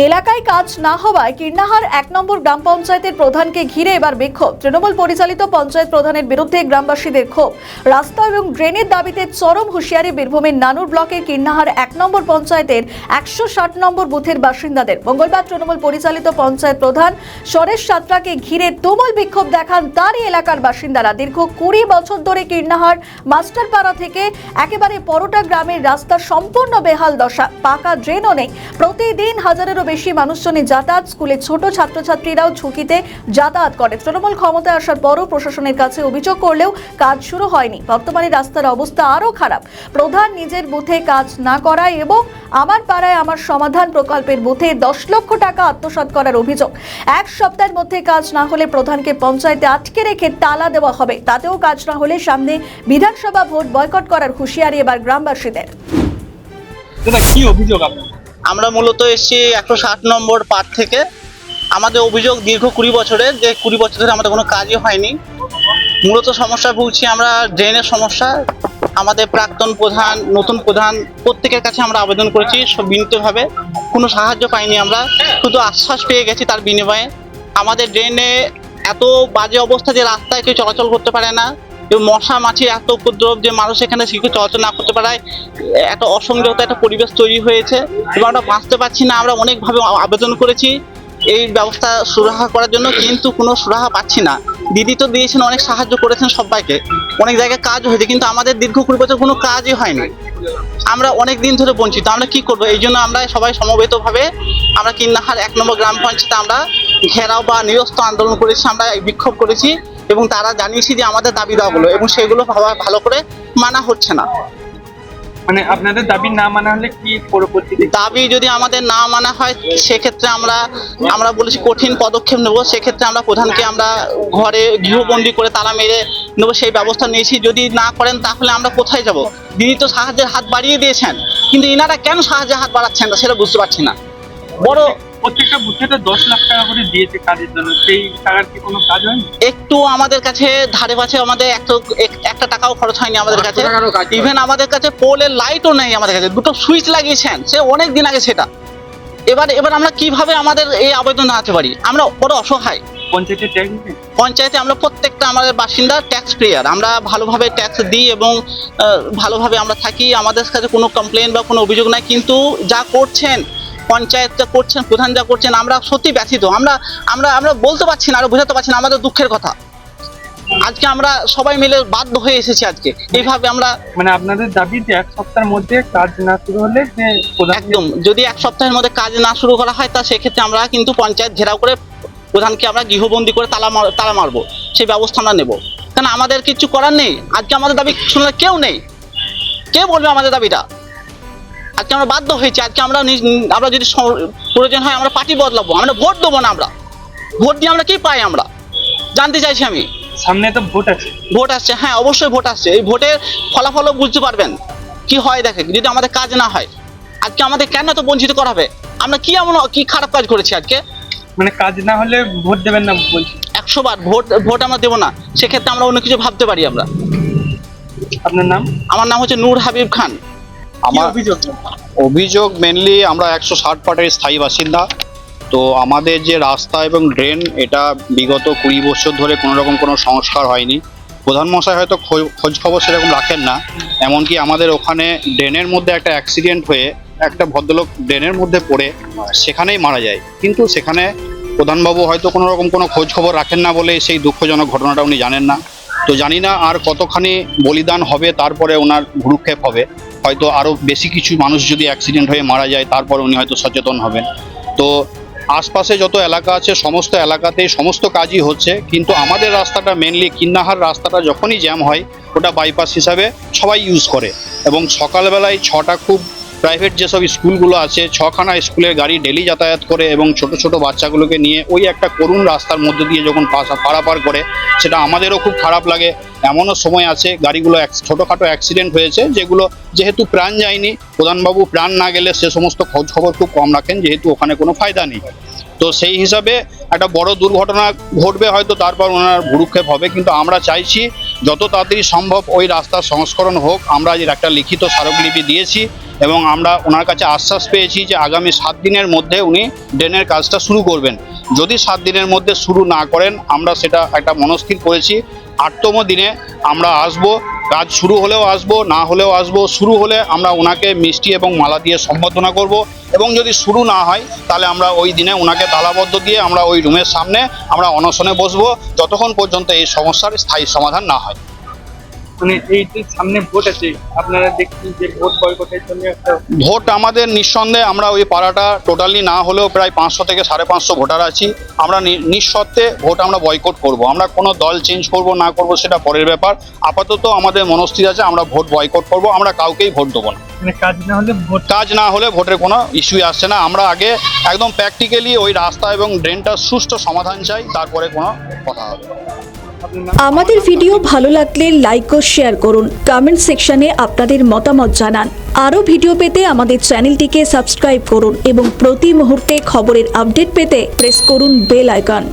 এলাকায় কাজ না হওয়ায় কীর্ণাহার ১ নম্বর গ্রাম পঞ্চায়েতের প্রধানকে ঘিরে এবার বিক্ষোভ। তৃণমূল পরিচালিত পঞ্চায়েত প্রধানের বিরুদ্ধে গ্রামবাসীদের ক্ষোভ। রাস্তা এবং ড্রেনের দাবিতে চরম হুঁশিয়ারি বীরভূমের নানুর ব্লকের কীর্ণাহার ১ নম্বর পঞ্চায়েতের ১৬০ নম্বর বুথের বাসিন্দাদের। মঙ্গলবার তৃণমূল পরিচালিত পঞ্চায়েত প্রধান সরেশ সাঁতরাকে ঘিরে তুমুল বিক্ষোভ দেখান তারই এলাকার বাসিন্দারা। দীর্ঘ ২০ বছর ধরে কীর্ণাহার মাস্টারপাড়া থেকে একেবারে পরোটা গ্রামের রাস্তা সম্পূর্ণ বেহাল দশা, পাকা ড্রেনও নেই। প্রতিদিন হাজারেরও বেশি মানুষজনের যাতায়াত, স্কুলে ছোট ছাত্রছাত্রীরাও ঝুঁকিতে যাতায়াত করে। তৃণমূল ক্ষমতায় আসার পরও প্রশাসনের কাছে অভিযোগ করলেও কাজ শুরু হয়নি। বর্তমানে রাস্তার অবস্থা আরও খারাপ। প্রধান নিজের বুথে কাজ না করায় এবং আমার পাড়ায় আমার সমাধান প্রকল্পের বুথে ১০ লক্ষ টাকা আত্মসাৎ করার অভিযোগ। ১ সপ্তাহের মধ্যে কাজ না হলে প্রধানকে পঞ্চায়েতে আটকে রেখে তালা দেওয়া হবে। তাতেও কাজ না হলে সামনে বিধানসভা ভোট বয়কট করার হুঁশিয়ারি এবার গ্রামবাসীদের। কি অভিযোগ আপনার? আমরা মূলত এসেছি ১৬০ নম্বর পার্ট থেকে। আমাদের অভিযোগ দীর্ঘ ২০ বছরের, যে ২০ বছর ধরে আমাদের কোনো কাজই হয়নি। মূলত সমস্যা ভুগছি আমরা ড্রেনের সমস্যা। আমাদের প্রাক্তন প্রধান, নতুন প্রধান প্রত্যেকের কাছে আমরা আবেদন করেছি সব বিনীতভাবে, কোনো সাহায্য পাইনি। আমরা শুধু আশ্বাস পেয়ে গেছি তার বিনিময়ে। আমাদের ড্রেনে এত বাজে অবস্থা যে রাস্তায় কেউ চলাচল করতে পারে না, এবং মশা মাছির এত উপদ্রব যে মানুষ এখানে শিখে চলাচল না করতে পারায় এত অসংযত একটা পরিবেশ তৈরি হয়েছে এবং আমরা বাঁচতে পারছি না। আমরা অনেকভাবে আবেদন করেছি এই ব্যবস্থা সুরাহা করার জন্য, কিন্তু কোনো সুরাহা পাচ্ছি না। দিদি তো দিয়েছেন, অনেক সাহায্য করেছেন সবাইকে, অনেক জায়গায় কাজ হয়েছে, কিন্তু আমাদের দীর্ঘ ২০ বছর কোনো কাজই হয়নি। আমরা অনেক দিন ধরে বঞ্চিত। আমরা কি করবো? এই জন্য আমরা সবাই সমবেতভাবে আমরা কীর্ণাহার ১ নম্বর গ্রাম পঞ্চায়েতে আমরা ঘেরাও বা নিরস্ত আন্দোলন করেছি, আমরা বিক্ষোভ করেছি এবং তারা জানিয়েছি যে আমাদের দাবি দেওয়াগুলো, এবং সেগুলো ভালো করে মানা হচ্ছে না। মানে আপনাদের দাবি না মানা হলে কি পরবর্তীতে? দাবি যদি আমাদের না মানা হয় সেক্ষেত্রে আমরা বলেছি কঠিন পদক্ষেপ নেব। সেক্ষেত্রে আমরা প্রধানকে আমরা ঘরে গৃহবন্দী করে তালা মেরে নেবো, সেই ব্যবস্থা নিয়েছি। যদি না করেন তাহলে আমরা কোথায় যাব? দিদি তো সাহায্যের হাত বাড়িয়ে দিয়েছেন, কিন্তু ইনারা কেন সাহায্যের হাত বাড়াচ্ছেন না সেটা বুঝতে পারছি না। বড় প্রত্যেকটা বুথে তো ১০ লাখ টাকা করে দিয়েছে কাজের জন্য, সেই টাকার কি কোনো কাজ হয়নি? একটু আমাদের কাছে ধারে পাশে আমাদের একটা টাকাও খরচ হয়নি আমাদের কাছে। ইভেন আমাদের কাছে পোলের লাইটও নেই আমাদের কাছে। দুটো সুইচ লাগিয়েছেন, সে অনেক দিন আগে সেটা। এবার আমরা কিভাবে আমাদের এই আবেদন জানাতে পারি? আমরা বড় অসহায়। পঞ্চায়েতে ট্যাক্স দিন? পঞ্চায়েতে আমরা প্রত্যেকটা আমাদের বাসিন্দা ট্যাক্স পেয়ার, আমরা ভালোভাবে ট্যাক্স দিই এবং ভালোভাবে আমরা থাকি। আমাদের কাছে কোনো কমপ্লেন বা কোনো অভিযোগ নাই, কিন্তু যা করছেন পঞ্চায়েত যা করছেন, প্রধান যা করছেন, আমরা সত্যি ব্যথিত। আমরা বলতে পারছি না, আরো বোঝাতে পারছি না আমাদের দুঃখের কথা। আজকে আমরা সবাই মিলে বাধ্য হয়ে এসেছি আজকে এইভাবে। আমরা মানে আপনাদের দাবি যে ১ সপ্তাহের মধ্যে কাজ না শুরু হলে যে একদম, যদি ১ সপ্তাহের মধ্যে কাজ না শুরু করা হয় তা সেক্ষেত্রে আমরা কিন্তু পঞ্চায়েত ঘেরাও করে প্রধানকে আমরা গৃহবন্দী করে তালা মারবো, সেই ব্যবস্থা আমরা নেব। কারণ আমাদের কিছু করার নেই। আজকে আমাদের দাবি শুনলে কেউ নেই, কে বলবে আমাদের দাবিটা? আজকে আমরা বাধ্য হয়েছি। আজকে আমরা যদি প্রয়োজন হয় আমরা পার্টি বদলাবো, আমরা ভোট দেবো না। আমরা ভোট দিয়ে আমরা কি পাই আমরা জানতে চাইছি আমি। সামনে তো ভোট আছে। ভোট আসছে, হ্যাঁ অবশ্যই ভোট আসছে। এই ভোটের ফলাফলও বুঝতে পারবেন কি হয়। দেখেন, যদি আমাদের কাজ না হয়, আজকে আমাদের কেন তো বঞ্চিত করা হবে? আমরা কি খারাপ কাজ করেছি আজকে? মানে কাজ না হলে ভোট দেবেন না বলছি? ১০০ বার ভোট আমরা দেবো না। সেক্ষেত্রে আমরা অন্য কিছু ভাবতে পারি। আমরা আপনার নাম? আমার নাম হচ্ছে নূর হাবিব খান। আমার অভিযোগ মেনলি আমরা ১৬০ পার্টের স্থায়ী বাসিন্দা। তো আমাদের যে রাস্তা এবং ড্রেন, এটা বিগত ২০ বছর ধরে কোনো রকম কোনো সংস্কার হয়নি। প্রধানমশাই হয়তো খোঁজ খবর সেরকম রাখেন না। এমনকি আমাদের ওখানে ড্রেনের মধ্যে একটা অ্যাক্সিডেন্ট হয়ে একটা ভদ্রলোক ড্রেনের মধ্যে পড়ে সেখানেই মারা যায়, কিন্তু সেখানে প্রধানবাবু হয়তো কোনো রকম কোনো খোঁজ খবর রাখেন না বলে সেই দুঃখজনক ঘটনাটা উনি জানেন না। তো জানি না আর কতখানি বলিদান হবে, তারপরে ওনার ভ্রুক্ষেপ হবে। হয়তো আরও বেশি কিছু মানুষ যদি অ্যাক্সিডেন্ট হয়ে মারা যায়, তারপরে উনি হয়তো সচেতন হবেন। তো আশপাশে যত এলাকা আছে সমস্ত এলাকাতেই সমস্ত কাজই হচ্ছে, কিন্তু আমাদের রাস্তাটা মেনলি কীর্ণাহার রাস্তাটা যখনই জ্যাম হয় ওটা বাইপাস হিসাবে সবাই ইউজ করে। এবং সকালবেলায় ৬টা খুব প্রাইভেট যেসব স্কুলগুলো আছে, ৬খানা স্কুলের গাড়ি ডেলি যাতায়াত করে এবং ছোট ছোট বাচ্চাগুলোকে নিয়ে ওই একটা করুণ রাস্তার মধ্যে দিয়ে যখন পারাপার করে, সেটা আমাদেরও খুব খারাপ লাগে। এমনও সময় আছে গাড়িগুলো ছোটোখাটো অ্যাক্সিডেন্ট হয়েছে, যেগুলো যেহেতু প্রাণ যায়নি, প্রধানবাবু প্রাণ না গেলে সে সমস্ত খোঁজ খবর খুব কম রাখেন, যেহেতু ওখানে কোনো ফায়দা নেই। তো সেই হিসাবে একটা বড় দুর্ঘটনা ঘটবে হয়তো, তারপর ওনার ভ্রুক্ষেপ হবে। কিন্তু আমরা চাইছি যত তাড়াতাড়ি সম্ভব ওই রাস্তার সংস্করণ হোক। আমরা একটা লিখিত স্মারকলিপি দিয়েছি এবং আমরা ওনার কাছে আশ্বাস পেয়েছি যে আগামী 7 দিনের মধ্যে উনি ড্রেনের কাজটা শুরু করবেন। যদি 7 দিনের মধ্যে শুরু না করেন আমরা সেটা একটা মনস্থির করেছি 8তম দিনে আমরা আসব, কাজ শুরু হলেও আসব, না হলেও আসব। শুরু হলে আমরা ওনাকে মিষ্টি এবং মালা দিয়ে সম্বর্ধনা করব, এবং যদি শুরু না হয় তাহলে আমরা ওই দিনে ওনাকে তালাবদ্ধ দিয়ে আমরা ওই রুমের সামনে আমরা অনশনে বসবো যতক্ষণ পর্যন্ত এই সমস্যার স্থায়ী সমাধান না হয়। মানে এই যে সামনে ভোট আছে, আপনারা দেখছেন যে ভোট বয়কটের জন্য একটা ভোট আমাদের নিঃসন্দেহে আমরা ওই পাড়াটা টোটালি না হলেও প্রায় 500 থেকে 550 ভোটার আছি। আমরা নিঃশর্তে ভোট আমরা বয়কট করব। আমরা কোনো দল চেঞ্জ করব না করব সেটা পরের ব্যাপার। আপাতত আমাদের মনস্থির আছে আমরা ভোট বয়কট করব, আমরা কাউকেই ভোট দেবো না। মানে কাজ না হলে ভোট কাজ না হলে ভোটের কোনো ইস্যুই আসছে না। আমরা আগে একদম প্র্যাকটিক্যালি ওই রাস্তা এবং ড্রেনটার সুষ্ঠু সমাধান চাই, তারপরে কোনো কথা হবে। আমাদের ভিডিও ভালো লাগলে লাইক ও শেয়ার করুন, কমেন্ট সেকশনে আপনাদের মতামত জানান। আরও ভিডিও পেতে আমাদের চ্যানেলটিকে সাবস্ক্রাইব করুন এবং প্রতি মুহূর্তে খবরের আপডেট পেতে প্রেস করুন বেল আইকন।